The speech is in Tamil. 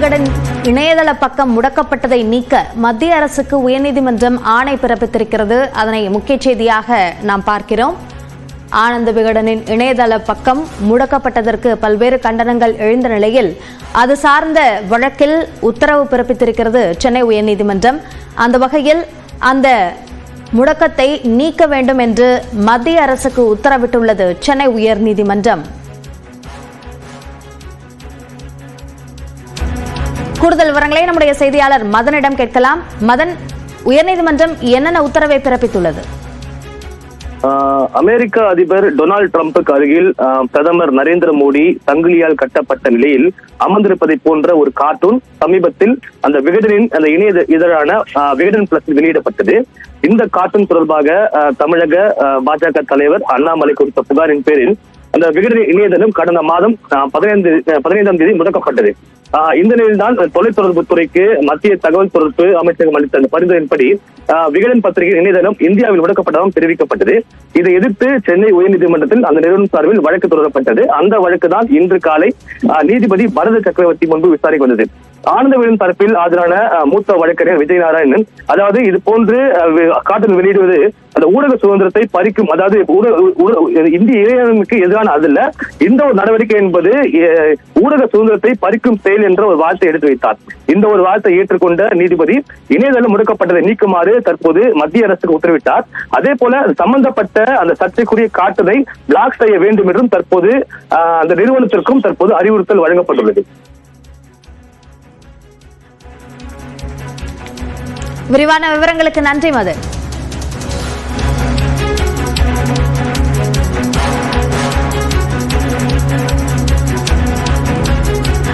விகடன் இணையதள பக்கம் முடக்கப்பட்டதை நீக்க மத்திய அரசுக்கு உயர்நீதிமன்றம் ஆணை பிறப்பித்திருக்கிறது. அதனை முக்கிய செய்தியாக நாம் பார்க்கிறோம். ஆனந்த விகடனின் இணையதள பக்கம் முடக்கப்பட்டதற்கு பல்வேறு கண்டனங்கள் எழுந்த நிலையில் அது சார்ந்த வழக்கில் உத்தரவு பிறப்பித்திருக்கிறது சென்னை உயர்நீதிமன்றம். அந்த வகையில் அந்த முடக்கத்தை நீக்க வேண்டும் என்று மத்திய அரசுக்கு உத்தரவிட்டுள்ளது சென்னை உயர்நீதிமன்றம். கூடுதல் விவரங்களை நம்முடைய செய்தியாளர் மதனிடம் கேட்கலாம். மதன், உயர்நீதிமன்றம் என்னென்ன உத்தரவை பிறப்பித்துள்ளது? அமெரிக்க அதிபர் டொனால்டு டிரம்புக்கு அருகில் பிரதமர் நரேந்திர மோடி சங்கிலியால் கட்டப்பட்ட நிலையில் அமர்ந்திருப்பதை போன்ற ஒரு கார்ட்டூன் சமீபத்தில் அந்த விகடனின் அந்த இணைய இதழான விகடன் பிளஸ் வெளியிடப்பட்டது. இந்த கார்ட்டூன் தொடர்பாக தமிழக பாஜக தலைவர் அண்ணாமலை கொடுத்த புகாரின் பேரில் அந்த விகடன் இணையதளம் கடந்த மாதம் 15ஆம் தேதி முடக்கப்பட்டது. இந்த நிலையில்தான் தொலைத்தொடர்பு துறைக்கு மத்திய தகவல் தொடர்பு அமைச்சகம் அளித்த அந்த பரிந்துரையின்படி விகடன் பத்திரிகை இணையதளம் இந்தியாவில் முடக்கப்பட்டதாகவும் தெரிவிக்கப்பட்டது. இதை எதிர்த்து சென்னை உயர்நீதிமன்றத்தில் அந்த நிறுவனம் சார்பில் வழக்கு தொடரப்பட்டது. அந்த வழக்கு தான் இன்று காலை நீதிபதி பரத சக்கரவர்த்தி முன்பு விசாரிக்க வந்தது. ஆனந்த விகடன் தரப்பில் ஆஜரான மூத்த வழக்கறிஞர் விஜய் நாராயணன், அதாவது இது போன்று கார்ட்டூன் வெளியிடுவது அந்த ஊடக சுதந்திரத்தை பறிக்கும், அதாவது இந்திய இளைஞர்களுக்கு எதிரான அது இல்ல, இந்த ஒரு நடவடிக்கை என்பது ஊடக சுதந்திரத்தை பறிக்கும் செயல் என்ற ஒரு வார்த்தை எடுத்து வைத்தார். இந்த ஒரு வார்த்தை ஏற்றுக்கொண்ட நீதிபதி இணையதளம் முடக்கப்பட்டதை நீக்குமாறு தற்போது மத்திய அரசுக்கு உத்தரவிட்டார். அதே போல சம்பந்தப்பட்ட அந்த சர்ச்சைக்குரிய கார்ட்டூனை பிளாக் செய்ய வேண்டும் என்றும் தற்போது அந்த நிறுவனத்திற்கும் தற்போது அறிவுறுத்தல் வழங்கப்பட்டுள்ளது. விரிவான விவரங்களுக்கு நன்றி மதன்.